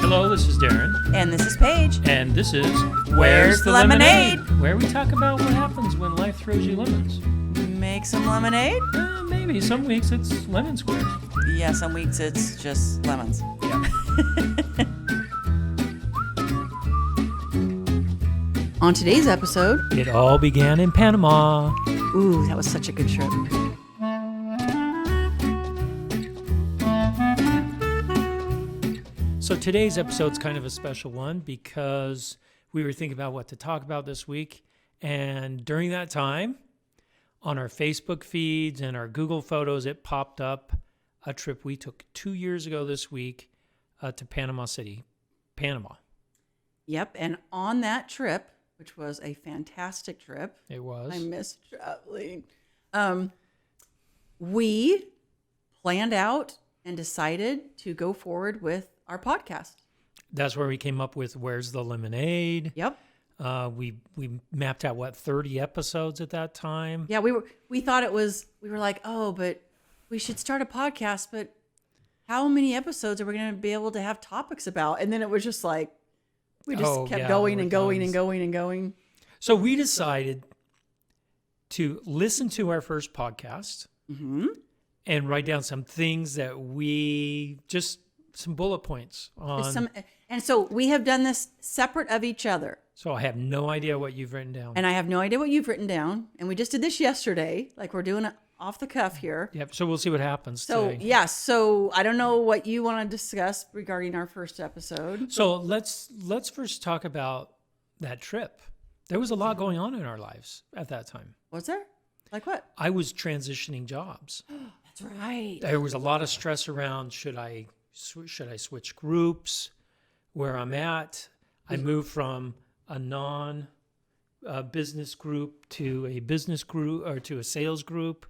Hello, this is Darren. And this is Paige. And this is Where's the Lemonade? Where we talk about what happens when life throws you lemons. Make some lemonade? Maybe. Some weeks it's lemon squares. Yeah, some weeks it's just lemons. Yeah. On today's episode... It all began in Panama. Ooh, that was such a good trip. So today's episode's kind of a special one because we were thinking about what to talk about this week. And during that time, on our Facebook feeds and our Google Photos, it popped up a trip we took 2 years ago this week to Panama City, Panama. Yep, and on that trip, which was a fantastic trip. It was. I missed traveling. We planned out and decided to go forward with our podcast. That's where we came up with Where's the Lemonade? Yep. We mapped out 30 episodes at that time. Yeah, we thought it was, we were like, oh, but we should start a podcast, but how many episodes are we going to be able to have topics about? And then it was just like, we just kept going and going and going and going. So we decided to listen to our first podcast and write down some things that some bullet points on. And so we have done this separate of each other. So I have no idea what you've written down. And I have no idea what you've written down. And we just did this yesterday. Like we're doing it off the cuff here. Yep. So we'll see what happens So, today. yes. So I don't know what you want to discuss regarding our first episode. So let's first talk about that trip. There was a lot going on in our lives at that time. Was there? Like what? I was transitioning jobs. That's right. There was a lot of stress around, should I switch groups, where I'm at. I moved from a non-business group to a business group or to a sales group.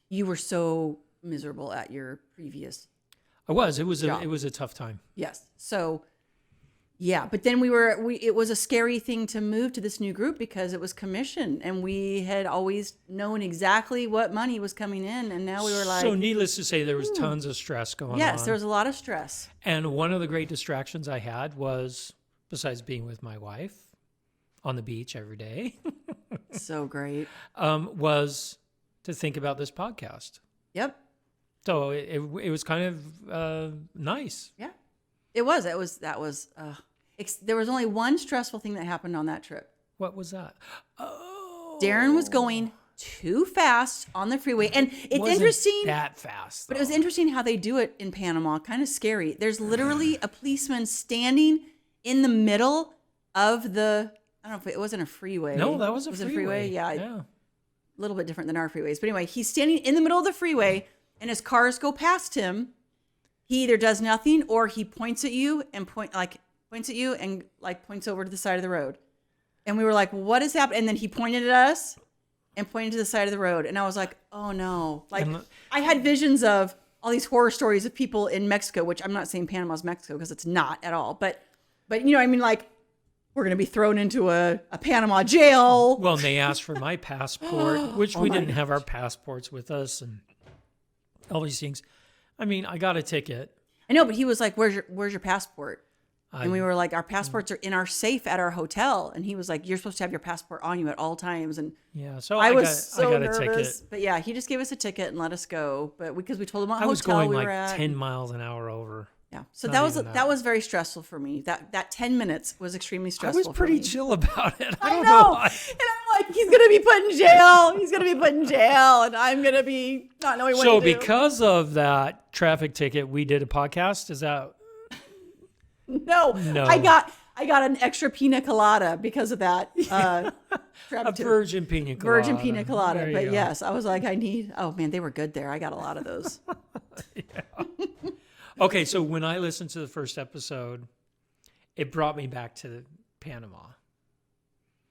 You were so miserable at your previous. I was. It was job. It was a tough time. Yes. So, yeah. But then it was a scary thing to move to this new group because it was commission and we had always known exactly what money was coming in. And now we were like. So needless to say, there was tons of stress going on. Yes, there was a lot of stress. And one of the great distractions I had was, besides being with my wife on the beach every day. So great. Was to think about this podcast. Yep. So it was kind of nice. Yeah, it was. There was only one stressful thing that happened on that trip. What was that? Oh, Darren was going too fast on the freeway, and it's wasn't interesting that fast. But it was interesting how they do it in Panama. Kind of scary. There's literally a policeman standing in the middle of the. I don't know if it wasn't a freeway. No, that was a freeway. freeway. Yeah. A little bit different than our freeways. But anyway, he's standing in the middle of the freeway and as cars go past him, he either does nothing or he points at you and points over to the side of the road. And we were like, what is happening? And then he pointed at us and pointed to the side of the road. And I was like, oh no. Like I had visions of all these horror stories of people in Mexico, which I'm not saying Panama's Mexico because it's not at all. But you know, I mean, like, we're going to be thrown into a Panama jail. Well, and they asked for my passport, which we didn't have our passports with us and all these things. I mean, I got a ticket. I know, but he was like, where's your passport? And we were like, our passports are in our safe at our hotel. And he was like, you're supposed to have your passport on you at all times. And yeah, so I got nervous. A ticket. But yeah, he just gave us a ticket and let us go. But because we told him what I was hotel going we like were at. 10 miles an hour over. Yeah. So that was very stressful for me. That 10 minutes was extremely stressful. I was pretty chill about it. I don't know. know why. And I'm like, he's going to be put in jail. He's going to be put in jail. And I'm going to be not knowing what to do. So because of that traffic ticket, we did a podcast. Is that? No. I got an extra pina colada because of that. A virgin pina colada. Virgin pina colada. But go. yes, I was like, oh man, they were good there. I got a lot of those. Yeah. Okay, so when I listened to the first episode, it brought me back to Panama.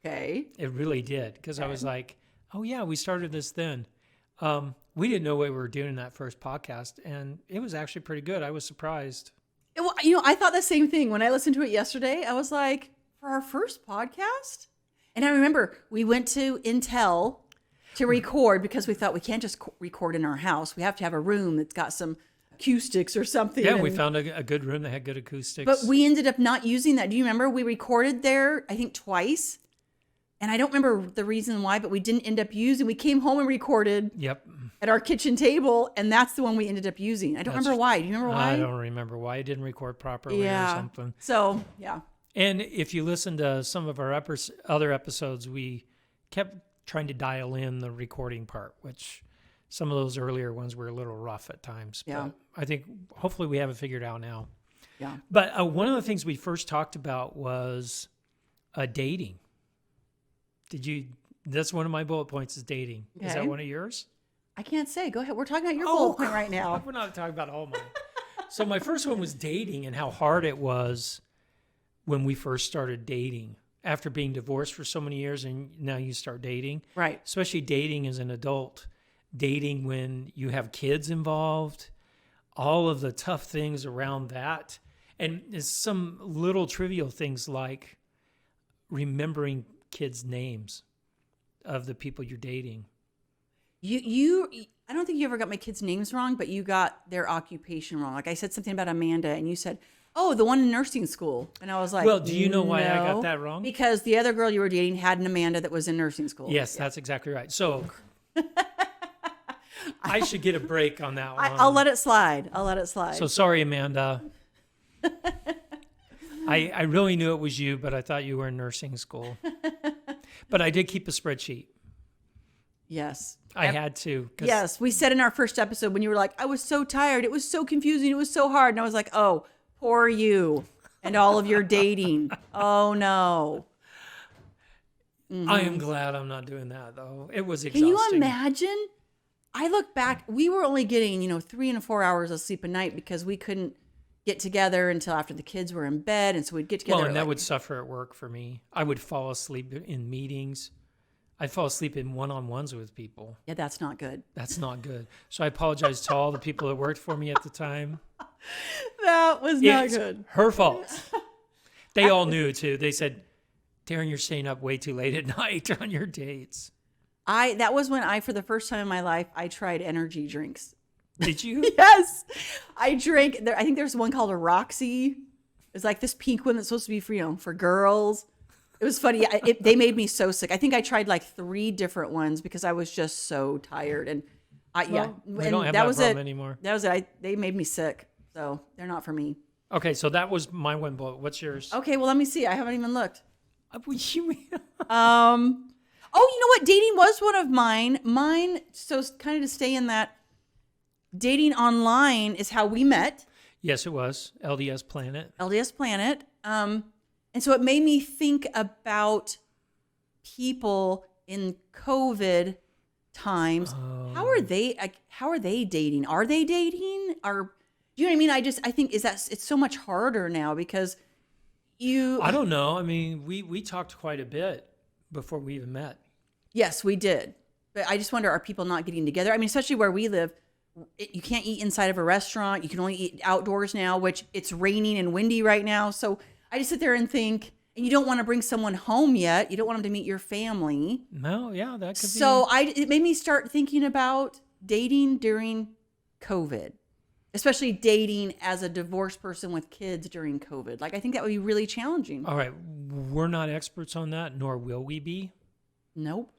Okay. It really did, because I was like, oh yeah, we started this then. We didn't know what we were doing in that first podcast, and it was actually pretty good. I was surprised. Well, you know, I thought the same thing. When I listened to it yesterday, I was like, for our first podcast? And I remember we went to Intel to record because we thought we can't just record in our house. We have to have a room that's got some acoustics or something. Yeah, we found a good room that had good acoustics. But we ended up not using that. Do you remember? We recorded there, I think, twice. And I don't remember the reason why, but we didn't end up using. We came home and recorded at our kitchen table, and that's the one we ended up using. I don't remember why. Do you remember why? I don't remember why. It didn't record properly or something. So, yeah. And if you listen to some of our other episodes, we kept trying to dial in the recording part, which some of those earlier ones were a little rough at times. Yeah. But I think hopefully we have it figured out now. Yeah. But one of the things we first talked about was dating. That's one of my bullet points is dating. Okay. Is that one of yours? I can't say. Go ahead. We're talking about your bullet point right now. We're not talking about all mine. So my first one was dating and how hard it was when we first started dating. After being divorced for so many years and now you start dating. Right. Especially dating as an adult. Dating when you have kids involved. All of the tough things around that. And it's some little trivial things like remembering kids' names of the people you're dating. I don't think you ever got my kids' names wrong, but you got their occupation wrong. Like I said something about Amanda and you said, oh, the one in nursing school. And I was like, well, do you know why I got that wrong? Because the other girl you were dating had an Amanda that was in nursing school. Yes, that's exactly right. So I should get a break on that one. I'll let it slide. So sorry, Amanda. I really knew it was you, but I thought you were in nursing school. But I did keep a spreadsheet. Yes. I had to. Yes. We said in our first episode when you were like, I was so tired. It was so confusing. It was so hard. And I was like, oh, poor you and all of your dating. Oh, no. Mm-hmm. I am glad I'm not doing that, though. It was exhausting. Can you imagine? I look back, we were only getting, 3 and 4 hours of sleep a night because we couldn't get together until after the kids were in bed. And so we'd get together. Well, and that would suffer at work for me. I would fall asleep in meetings. I'd fall asleep in one-on-ones with people. Yeah, that's not good. That's not good. So I apologize to all the people that worked for me at the time. That was not good. Her fault. They all knew, too. They said, Darren, you're staying up way too late at night on your dates. That was when for the first time in my life, I tried energy drinks. Did you? Yes. I drank, I think there's one called a Roxy. It's like this pink one that's supposed to be for girls. It was funny. They made me so sick. I think I tried like 3 different ones because I was just so tired. And we don't have that problem anymore. That was it. They made me sick. So they're not for me. Okay. So that was my one bullet. What's yours? Okay. Well, let me see. I haven't even looked. Oh, you know what? Dating was one of mine. So kind of to stay in that, dating online is how we met. Yes, it was. LDS Planet. And so it made me think about people in COVID times. Oh. How are they dating? Are they dating? Do you know what I mean? I think it's so much harder now because I don't know. I mean, we talked quite a bit before we even met. Yes, we did. But I just wonder, are people not getting together? I mean, especially where we live, you can't eat inside of a restaurant. You can only eat outdoors now, which it's raining and windy right now. So I just sit there and think, and you don't want to bring someone home yet. You don't want them to meet your family. No, yeah, that could be. So it made me start thinking about dating during COVID, especially dating as a divorced person with kids during COVID. Like, I think that would be really challenging. All right. We're not experts on that, nor will we be. Nope.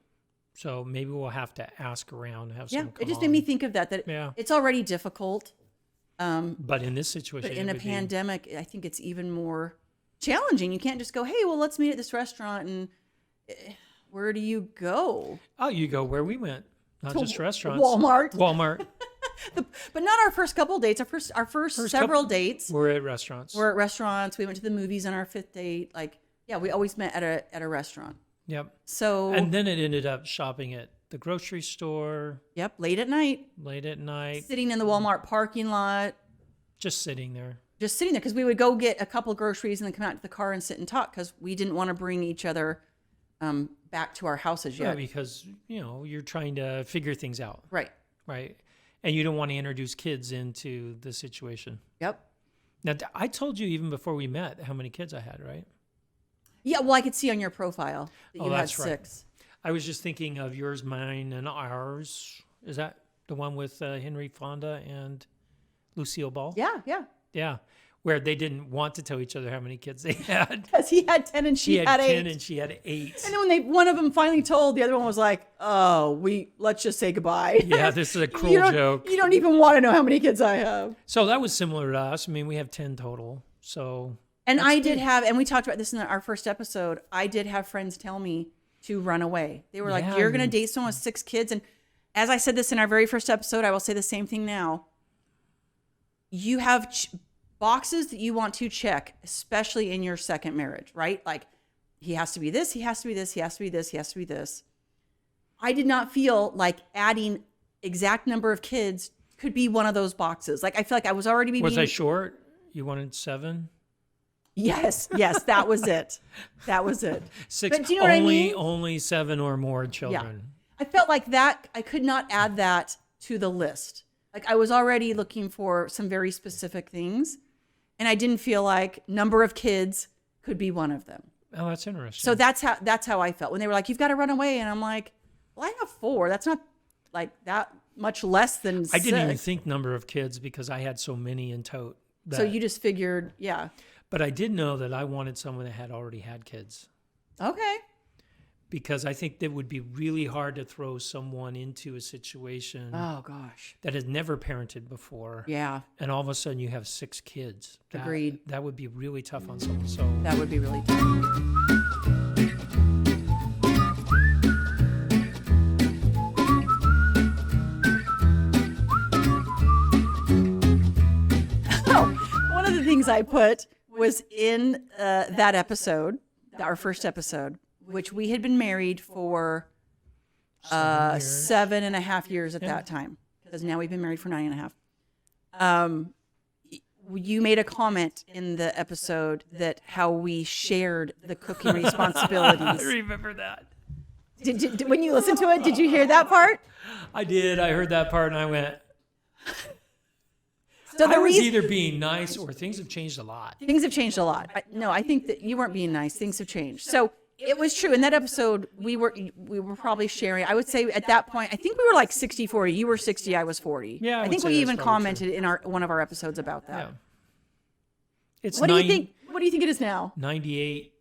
So maybe we'll have to ask around, have some. It just made me think of that it's already difficult. But in this situation, but in a pandemic, I think it's even more challenging. You can't just go, hey, well, let's meet at this restaurant. And where do you go? Oh, you go where we went, not just restaurants. Walmart. But not our first couple dates. Our first several dates. We're at restaurants. We went to the movies on our 5th date. We always met at a restaurant. Yep. So and then it ended up shopping at the grocery store. Yep. Late at night. Sitting in the Walmart parking lot. Just sitting there because we would go get a couple groceries and then come out to the car and sit and talk because we didn't want to bring each other back to our houses yet. Yeah, because you're trying to figure things out. Right. And you don't want to introduce kids into the situation. Yep. Now, I told you even before we met how many kids I had, right? Yeah, well, I could see on your profile that you had 6. I was just thinking of Yours, Mine, and Ours. Is that the one with Henry Fonda and Lucille Ball? Yeah, yeah. Yeah. Where they didn't want to tell each other how many kids they had. Because he had 10 and she had 8. 10 and she had 8. And then when one of them finally told, the other one was like, "Oh, let's just say goodbye." Yeah, this is a cruel joke. You don't even want to know how many kids I have. So that was similar to us. I mean, we have 10 total. So. And I did have, and we talked about this in our first episode, I did have friends tell me to run away. They were like, "You're going to date someone with 6 kids." And as I said this in our very first episode, I will say the same thing now. You have boxes that you want to check, especially in your second marriage, right? Like, he has to be this, he has to be this, he has to be this, he has to be this. I did not feel like adding exact number of kids could be one of those boxes. Like, I feel like I was already being... Was I short? You wanted 7? Yes, that was it. That was it. 6, but do you know what I mean? Only 7 or more children. Yeah. I felt like that, I could not add that to the list. Like, I was already looking for some very specific things, and I didn't feel like number of kids could be one of them. Oh, that's interesting. So that's how I felt when they were like, "You've got to run away," and I'm like, "Well, I have 4. That's not like that much less than 6." I didn't even think number of kids because I had so many in tote. So you just figured, yeah. But I did know that I wanted someone that had already had kids. Okay. Because I think that would be really hard to throw someone into a situation that has never parented before. Yeah. And all of a sudden you have 6 kids. Agreed. That would be really tough on someone. So that would be really tough. One of the things I put was in that episode, our first episode, which we had been married for 7.5 years at that time, because now we've been married for 9.5. You made a comment in the episode that how we shared the cooking responsibilities. I remember that. Did when you listened to it, did you hear that part? I did. I heard that part and I went... So I was either being nice or things have changed a lot. Things have changed a lot. I think that you weren't being nice. Things have changed. So it was true. In that episode, we were probably sharing. I would say at that point, I think we were like 60-40. You were 60, I was 40. Yeah, I think we even commented in one of our episodes about that. Yeah. It's what do you think? What do you think it is now? 98-2.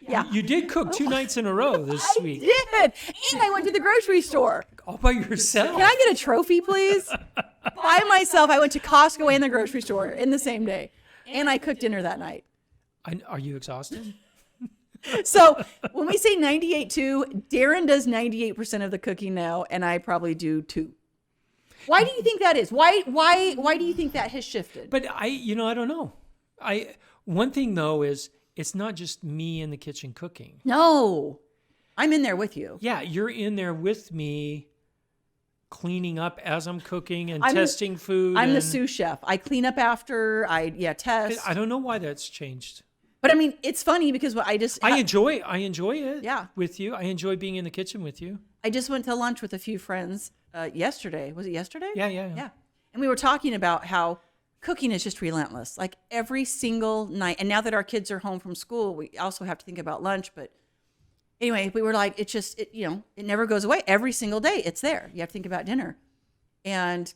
Yeah. You did cook 2 nights in a row this week. I did. And I went to the grocery store. All by yourself. Can I get a trophy, please? By myself. I went to Costco and the grocery store in the same day. And I cooked dinner that night. Are you exhausted? So when we say 98-2, Darren does 98% of the cooking now, and I probably do 2. Why do you think that is? Why do you think that has shifted? But I don't know. One thing though is it's not just me in the kitchen cooking. No, I'm in there with you. Yeah, you're in there with me, cleaning up as I'm cooking and testing food. I'm the sous chef. I clean up after. I test. I don't know why that's changed. But I mean, it's funny because I enjoy it. Yeah. With you. I enjoy being in the kitchen with you. I just went to lunch with a few friends yesterday. Was it yesterday? Yeah. And we were talking about how cooking is just relentless. Like every single night. And now that our kids are home from school, we also have to think about lunch. But anyway, we were like, it never goes away. Every single day, it's there. You have to think about dinner. And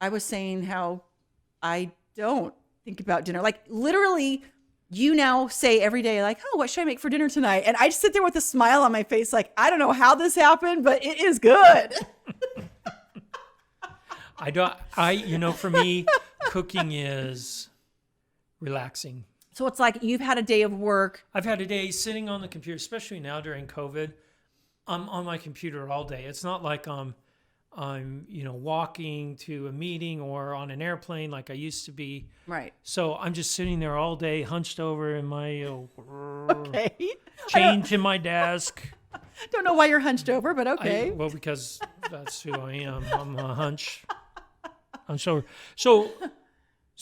I was saying how I don't think about dinner. Like literally, you now say every day, like, "Oh, what should I make for dinner tonight?" And I just sit there with a smile on my face, like, I don't know how this happened, but it is good. For me, cooking is relaxing. So it's like you've had a day of work. I've had a day sitting on the computer, especially now during COVID. I'm on my computer all day. It's not like I'm walking to a meeting or on an airplane like I used to be. Right. So I'm just sitting there all day, hunched over in my chained to my desk. Don't know why you're hunched over, but okay. Well, because that's who I am. I'm a hunch. I'm sure. So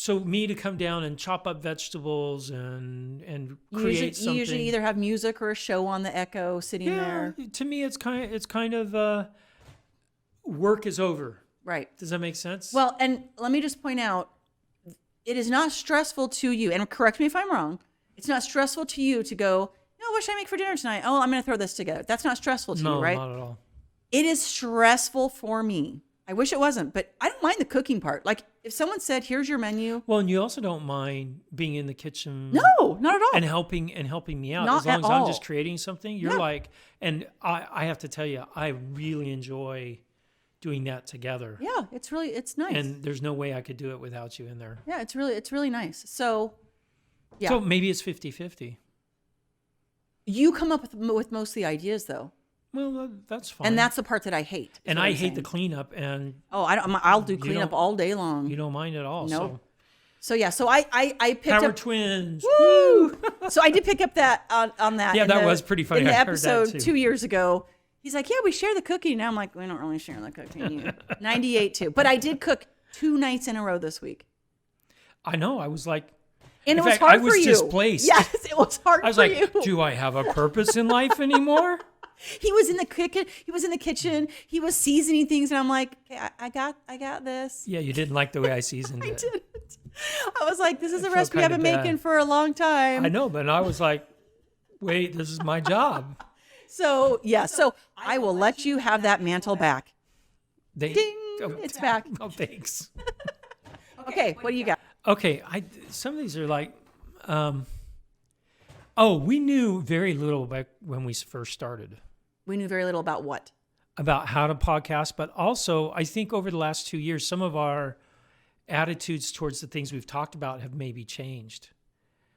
me to come down and chop up vegetables and create something. You usually either have music or a show on the Echo sitting there. To me, it's kind of work is over. Right. Does that make sense? Well, and let me just point out, it is not stressful to you, and correct me if I'm wrong, it's not stressful to you to go, No, what should I make for dinner tonight? Oh, I'm going to throw this together. That's not stressful to you, right? No, not at all. It is stressful for me. I wish it wasn't, but I don't mind the cooking part. Like if someone said, "Here's your menu." Well, and you also don't mind being in the kitchen. No, not at all. And helping me out. Not As long at as I'm all. just creating something, you're Yeah. like, and I have to tell you, I really enjoy doing that together. Yeah, it's nice. And there's no way I could do it without you in there. Yeah, it's really nice. So, yeah. So maybe it's 50-50. You come up with most of the ideas though. Well, that's fine. And that's the part that I hate. And I hate the cleanup, and Oh, I'll do cleanup all day long. you don't mind at all. Nope. So yeah, so I picked Power up twins. Woo! So I did pick up that on that. Yeah, in that the- was pretty funny. In the I heard that episode too. 2 years ago, he's like, "Yeah, we share the cooking." Now I'm like, "We don't really share the cooking." 98 too, but I did cook 2 nights in a row this week, I know. I was like, and in it was fact, hard I was for you. displaced. Yes, it was hard I was for like, you. do I have a purpose in life anymore? He was in the kitchen. He was in the kitchen. He was seasoning things, and I'm like, "Okay, I got this." Yeah, you didn't like the way I seasoned it. Didn't. I was like, "This is a felt recipe I've been kinda bad. making for a long time." I know, but I was like, wait, this is my job. So yeah, so I will let you have that mantle back. They, Ding! oh, It's back. oh, thanks. Okay, what do you got? Okay, some of these are like, we knew very little back when we first started We knew very little about what. about how to podcast, but also I think over the last 2 years, some of our attitudes towards the things we've talked about have maybe changed.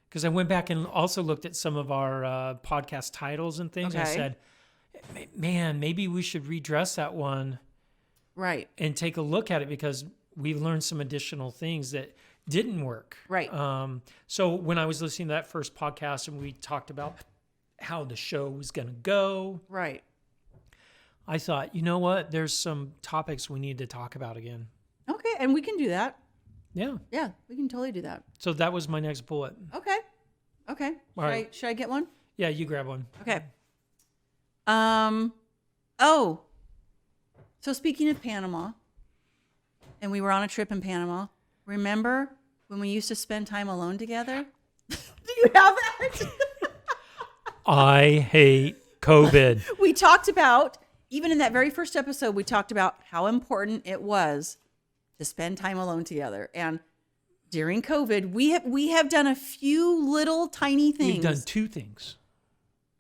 Because I went back and also looked at some of our podcast titles and things. And I Okay. said, man, maybe we should redress that one Right. and take a look at it, because we've learned some additional things that didn't work. Right. So when I was listening to that first podcast and we talked about how the show was going to go, Right. I thought, you know what? There's some topics we need to talk about again. Okay, and we can do that. Yeah. Yeah, we can totally do that. So that was my next bullet. Okay. Okay. All right. Should I get one? Yeah, you grab one. Okay. Oh. So speaking of Panama, and we were on a trip in Panama. Remember when we used to spend time alone together? Do you have that? I hate COVID. We talked about, even in that very first episode, we talked about how important it was to spend time alone together. And during COVID, we have done a few little tiny things. We've done 2 things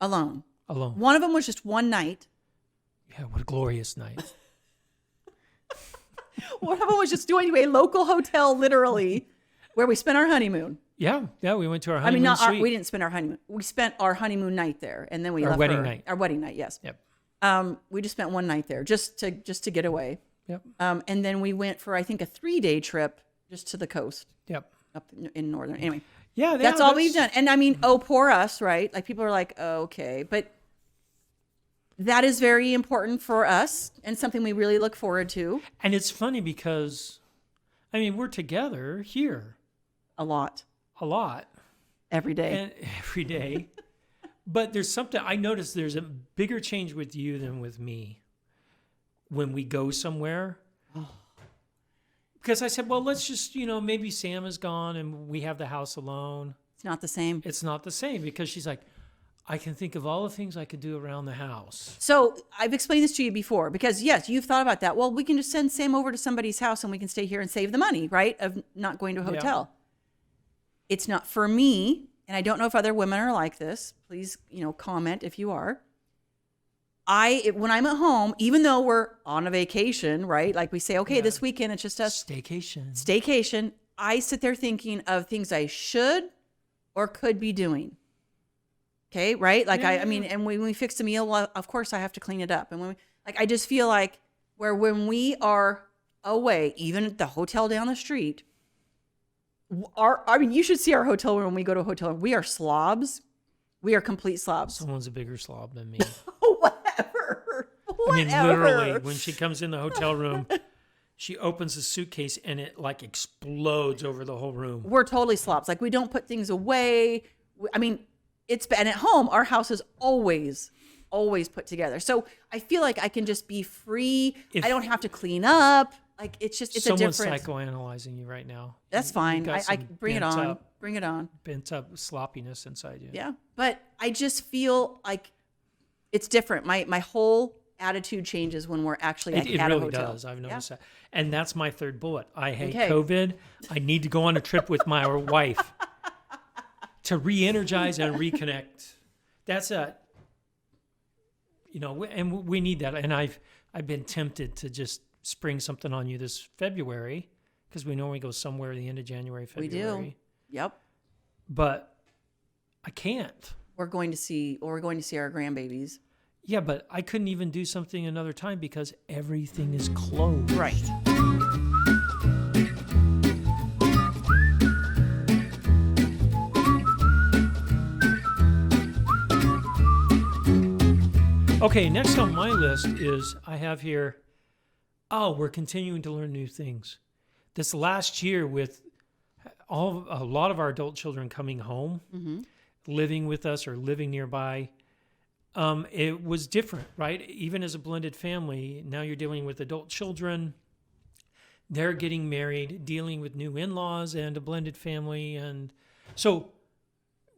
alone. alone. One of them was just one night. Yeah, what a glorious night. One of them was just going to a local hotel, literally, where we spent our honeymoon. Yeah, we went to our honeymoon suite. We didn't spend our honeymoon. We spent our honeymoon night there, and then we Our left wedding for night. Our wedding night, yes. Yep. We just spent one night there, just to get away. Yep. And then we went for, I think, a 3-day trip just to the coast Yep. up in northern. Anyway, Yeah, that's all we've done. And I mean, oh, poor us, right? Like people are like, oh, okay, but that is very important for us and something we really look forward to. And it's funny because, I mean, we're together here A lot. a lot Every day. and every day. But there's something I noticed. There's a bigger change with you than with me when we go somewhere. Because I said, well, let's just, maybe Sam is gone and we have the house alone. It's not the same. It's not the same, because she's like, I can think of all the things I could do around the house. So I've explained this to you before because yes, you've thought about that. Well, we can just send Sam over to somebody's house and we can stay here and save the money, right? Of not going to a hotel. Yeah. It's not for me. And I don't know if other women are like this. Please, comment if you are. When I'm at home, even though we're on a vacation, right? Like we say, okay, this weekend, it's just us. Staycation. I sit there thinking of things I should or could be doing. Okay, right? Like I mean, and when we fix a meal, well, of course I have to clean it up. And I just feel like when we are away, even at the hotel down the street, you should see our hotel room when we go to a hotel room. We are slobs. We are complete slobs. Someone's a bigger slob than me. Whatever. I mean, literally, when she comes in the hotel room, she opens the suitcase and it like explodes over the whole room. We're totally slobs. Like we don't put things away. I mean, and at home, our house is always put together. So I feel like I can just be free. I don't have to clean up. Like it's just it's Someone's a difference. psychoanalyzing you right now. That's fine. You've got I some bring it bent on. up- Bring it on. Bent up sloppiness inside you. Yeah. But I just feel like it's different. My whole attitude changes when we're actually It at a really hotel. does. I've noticed that. And that's my third bullet. I hate Okay. COVID. I need to go on a trip with my wife to re-energize and reconnect. That's and we need that. And I've been tempted to just spring something on you this February because we normally go somewhere at the end of January, We February. do. Yep. But I can't. We're going to see our grandbabies. Yeah, but I couldn't even do something another time because everything is closed. Right. Okay, next on my list is I have here, we're continuing to learn new things. This last year with a lot of our adult children coming home, living with us or living nearby, it was different, right? Even as a blended family, now you're dealing with adult children. They're getting married, dealing with new in-laws and a blended family. And so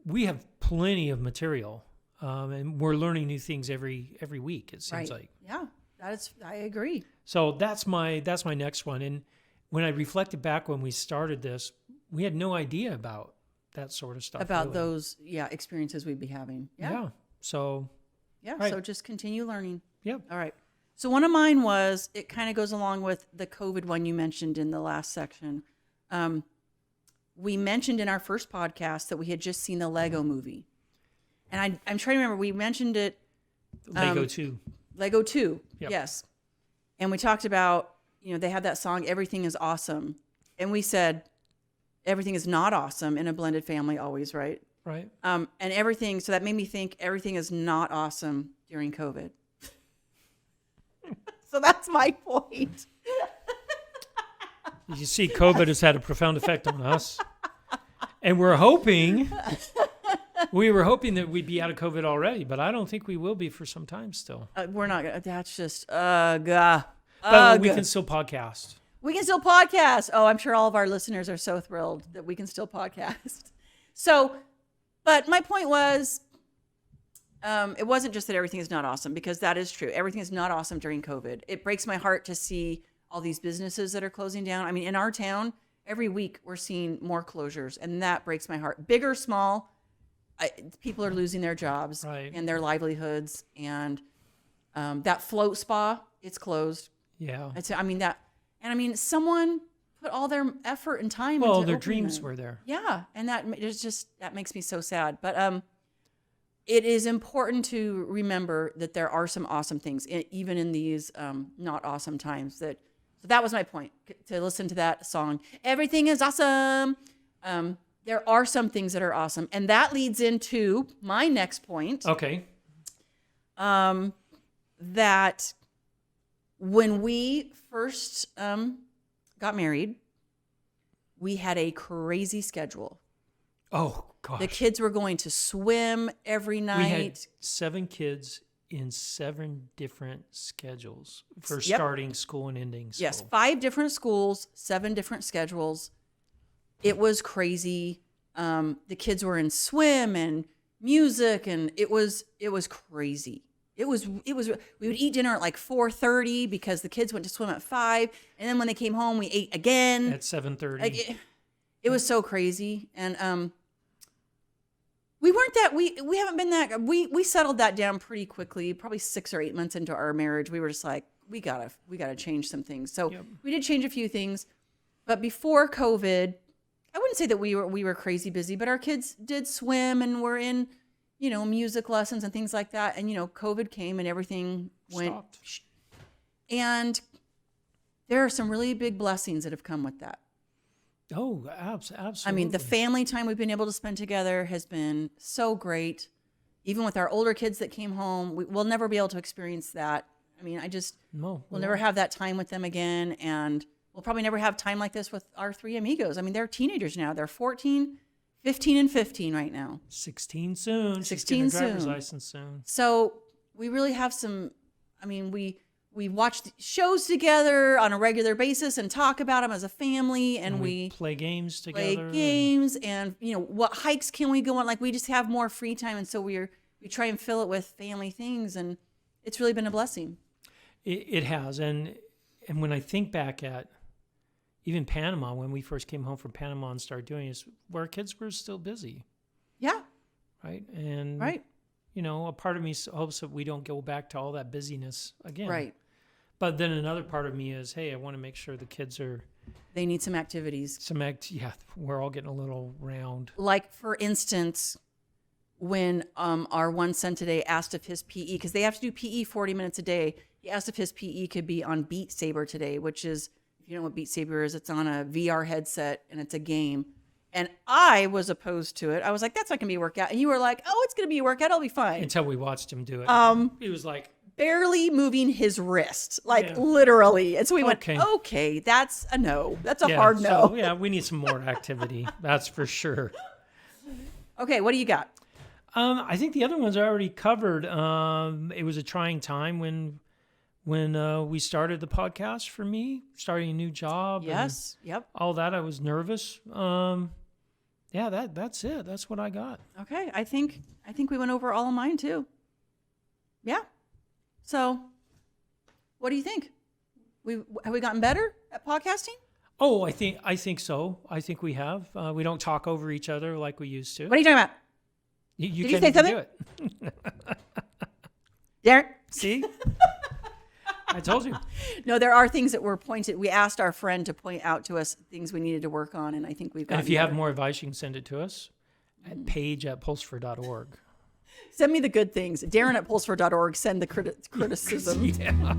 we have plenty of material. And we're learning new things every week, it seems like. Yeah, I agree. So that's my next one. And when I reflected back when we started this, we had no idea about that sort of stuff. About really. those, experiences we'd be having. Yeah. So, Yeah. So just continue learning. yeah. All right. So one of mine was, it kind of goes along with the COVID one you mentioned in the last section. We mentioned in our first podcast that we had just seen the Lego movie. And I'm trying to remember, we mentioned it. Lego 2. Lego 2, Yep. yes. And we talked about, they have that song, Everything is Awesome. And we said, everything is not awesome in a blended family always, right? Right. And everything, so that made me think everything is not awesome during COVID. So that's my point. You see, COVID has had a profound effect on us. And we were hoping that we'd be out of COVID already, but I don't think we will be for some time still. We're not going to, that's just, But we can still podcast. We can still podcast. Oh, I'm sure all of our listeners are so thrilled that we can still podcast. So, but my point was, it wasn't just that everything is not awesome, because that is true. Everything is not awesome during COVID. It breaks my heart to see all these businesses that are closing down. I mean, in our town, every week we're seeing more closures, and that breaks my heart. Big or small, people are losing their jobs and their livelihoods. And that float spa, it's closed. Yeah. Someone put all their effort and time into their opening dreams it. were there. Yeah, and that makes me so sad. But it is important to remember that there are some awesome things, even in these not awesome times. So that was my point, to listen to that song. Everything is awesome. There are some things that are awesome, and that leads into my next point. Okay. That when we first got married, we had a crazy schedule. Oh, gosh. The kids were going to swim every night. We had 7 kids in 7 different schedules for Yep. starting school and ending school. Yes, 5 different schools, 7 different schedules. It was crazy. The kids were in swim and music, and it was crazy. It was. We would eat dinner at like 4:30 because the kids went to swim at 5, and then when they came home, we ate again At 7:30. Like it was so crazy, and we weren't that. We haven't been that. We settled that down pretty quickly. Probably 6 or 8 months into our marriage, we were just like, we gotta change some things. So we did change a few things, but before COVID, I wouldn't say that we were crazy busy, but our kids did swim and were in, music lessons and things like that. And, COVID came and everything went. Stopped. And there are some really big blessings that have come with that. Oh, absolutely. I mean, the family time we've been able to spend together has been so great. Even with our older kids that came home, we'll never be able to experience that. I mean, we'll never have that time with them again. And we'll probably never have time like this with our 3 amigos. I mean, they're teenagers now. They're 14, 15, and 15 right now. 16 soon. 16 She's getting a driver's soon. license soon. So we really have some, we're we watch shows together on a regular basis and talk about them as a family, and we play games together. And what hikes can we go on? Like, we just have more free time, and so we try and fill it with family things, and it's really been a blessing. It has, and when I think back at even Panama, when we first came home from Panama and started doing this, where our kids were still busy. Yeah. Right. And a part of me hopes that we don't go back to all that busyness again. Right. But then another part of me is, hey, I want to make sure the kids they need some activities. We're all getting a little round. Like, for instance, when our one son today asked if his PE, because they have to do PE 40 minutes a day, he asked if his PE could be on Beat Saber today, which is, if you know what Beat Saber is, it's on a VR headset and it's a game. And I was opposed to it. I was like, that's not going to be a workout. And you were like, oh, it's going to be a workout. It'll be fine. Until we watched him do it. He was like, barely moving his wrist, literally. And so we went, okay, that's a no. That's a hard no. So, we need some more activity. That's for sure. Okay, what do you got? I think the other ones I already covered. It was a trying time when we started the podcast for me, starting a new job. Yes. Yep. All that. I was nervous. That's it. That's what I got. Okay. I think we went over all of mine too. Yeah. So what do you think? Have we gotten better at podcasting? Oh, I think so. I think we have. We don't talk over each other like we used to. What are you talking about? Did you say something? Do it. Darren? See? I told you. No, there are things that were pointed. We asked our friend to point out to us things we needed to work on, and I think we've got. And if you have more advice, you can send it to us at page@pulsefor.org. Send me the good things. Darren at pulsefor.org. Send the criticism. Yeah.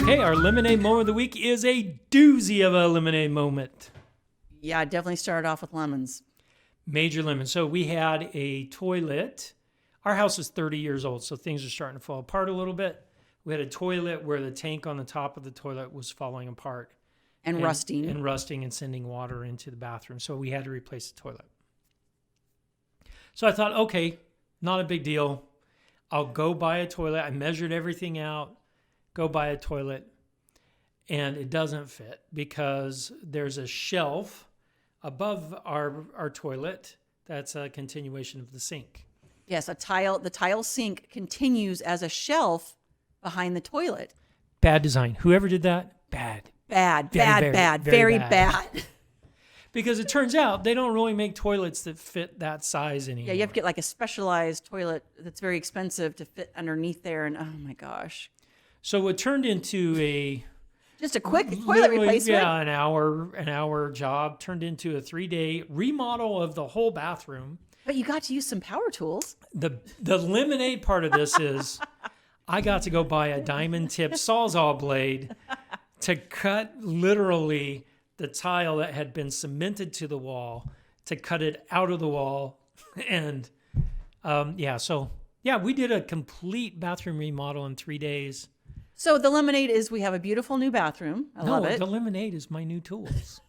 Okay, our lemonade moment of the week is a doozy of a lemonade moment. Yeah, definitely started off with lemons. Major lemons. So we had a toilet. Our house is 30 years old, so things are starting to fall apart a little bit. We had a toilet where the tank on the top of the toilet was falling apart. And rusting. And rusting and sending water into the bathroom. So we had to replace the toilet. So I thought, okay, not a big deal. I'll go buy a toilet. I measured everything out. Go buy a toilet. And it doesn't fit because there's a shelf above our toilet that's a continuation of the sink. Yes, the tile sink continues as a shelf behind the toilet. Bad design. Whoever did that, bad. Bad. Very bad. Because it turns out they don't really make toilets that fit that size anymore. Yeah, you have to get like a specialized toilet that's very expensive to fit underneath there. And oh my gosh. So it turned into just a quick toilet replacement. Yeah, an hour job turned into a 3-day remodel of the whole bathroom. But you got to use some power tools. The lemonade part of this is I got to go buy a diamond-tipped Sawzall blade to cut literally the tile that had been cemented to the wall, to cut it out of the wall. And we did a complete bathroom remodel in 3 days. So the lemonade is we have a beautiful new bathroom. I love it. The lemonade is my new tools.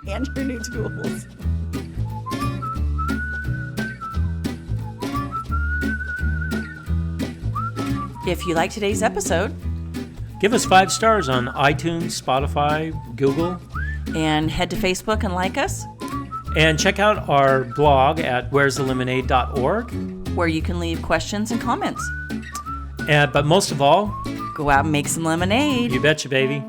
And your new tools. If you like today's episode, give us 5 stars on iTunes, Spotify, Google. And head to Facebook and like us. And check out our blog at where'sthelemonade.org, where you can leave questions and comments. But most of all, go out and make some lemonade. You betcha, baby.